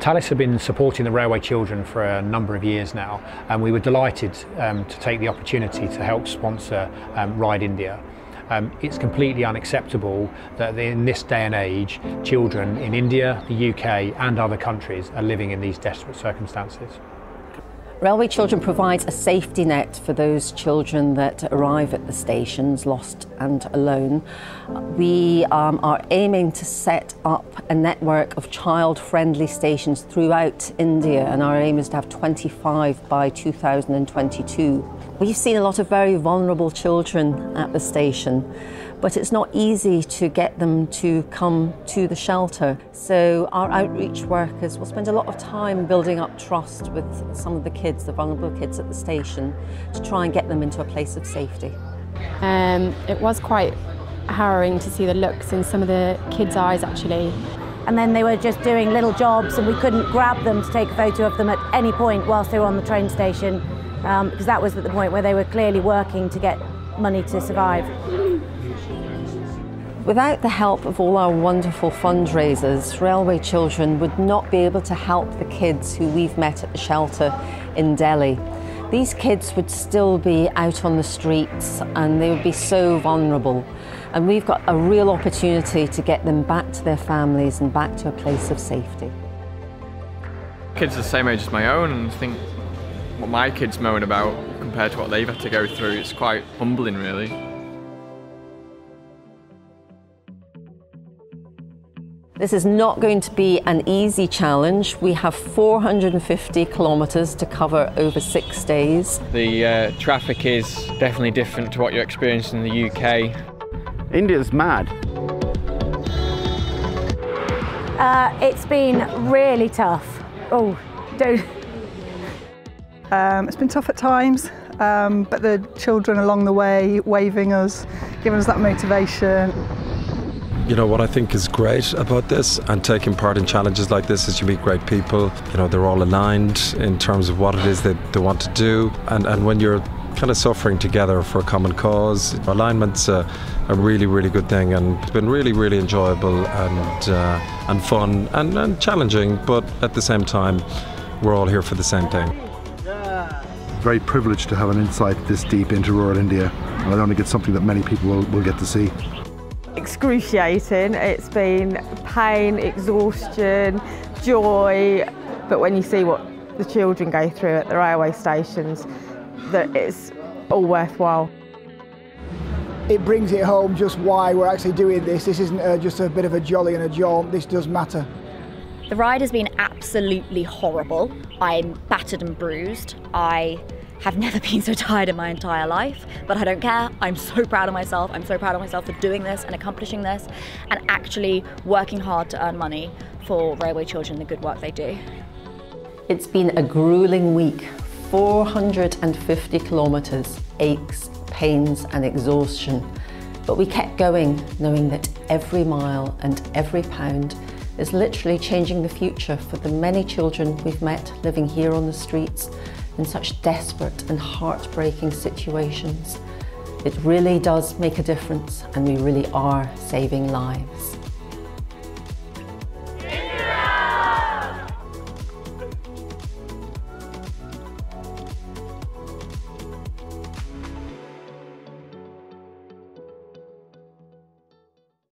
Talis have been supporting the Railway Children for a number of years now, and we were delighted to take the opportunity to help sponsor Ride India. It's completely unacceptable that in this day and age, children in India, the UK and other countries are living in these desperate circumstances. Railway Children provides a safety net for those children that arrive at the stations lost and alone. We are aiming to set up a network of child-friendly stations throughout India, and our aim is to have 25 by 2022. We've seen a lot of very vulnerable children at the station, but it's not easy to get them to come to the shelter. So our outreach workers will spend a lot of time building up trust with some of the kids, the vulnerable kids at the station, to try and get them into a place of safety. It was quite harrowing to see the looks in some of the kids' eyes, actually. And then they were just doing little jobs and we couldn't grab them to take a photo of them at any point whilst they were on the train station, because that was at the point where they were clearly working to get money to survive. Without the help of all our wonderful fundraisers, Railway Children would not be able to help the kids who we've met at the shelter in Delhi. These kids would still be out on the streets and they would be so vulnerable. And we've got a real opportunity to get them back to their families and back to a place of safety. Kids are the same age as my own, and I think what my kids moan about compared to what they've had to go through, it's quite humbling, really. This is not going to be an easy challenge. We have 450 kilometres to cover over 6 days. The traffic is definitely different to what you experience in the UK. India's mad. It's been really tough. Oh, don't. It's been tough at times, but the children along the way waving us, giving us that motivation. You know, what I think is great about this and taking part in challenges like this is you meet great people. You know, they're all aligned in terms of what it is that they want to do. And when you're kind of suffering together for a common cause, alignment's a really, really good thing. And it's been really, really enjoyable and fun and challenging. But at the same time, we're all here for the same thing. Very privileged to have an insight this deep into rural India. And I don't think it's something that many people will get to see. Excruciating. It's been pain, exhaustion, joy, but when you see what the children go through at the railway stations, that it's all worthwhile. It brings it home just why we're actually doing this. This isn't just a bit of a jolly and a jaunt, this does matter. The ride has been absolutely horrible. I'm battered and bruised. I have never been so tired in my entire life, but I don't care. I'm so proud of myself. I'm so proud of myself for doing this and accomplishing this and actually working hard to earn money for Railway Children, the good work they do. It's been a grueling week. 450 kilometres, aches, pains and exhaustion. But we kept going, knowing that every mile and every pound is literally changing the future for the many children we've met living here on the streets in such desperate and heartbreaking situations. It really does make a difference, and we really are saving lives.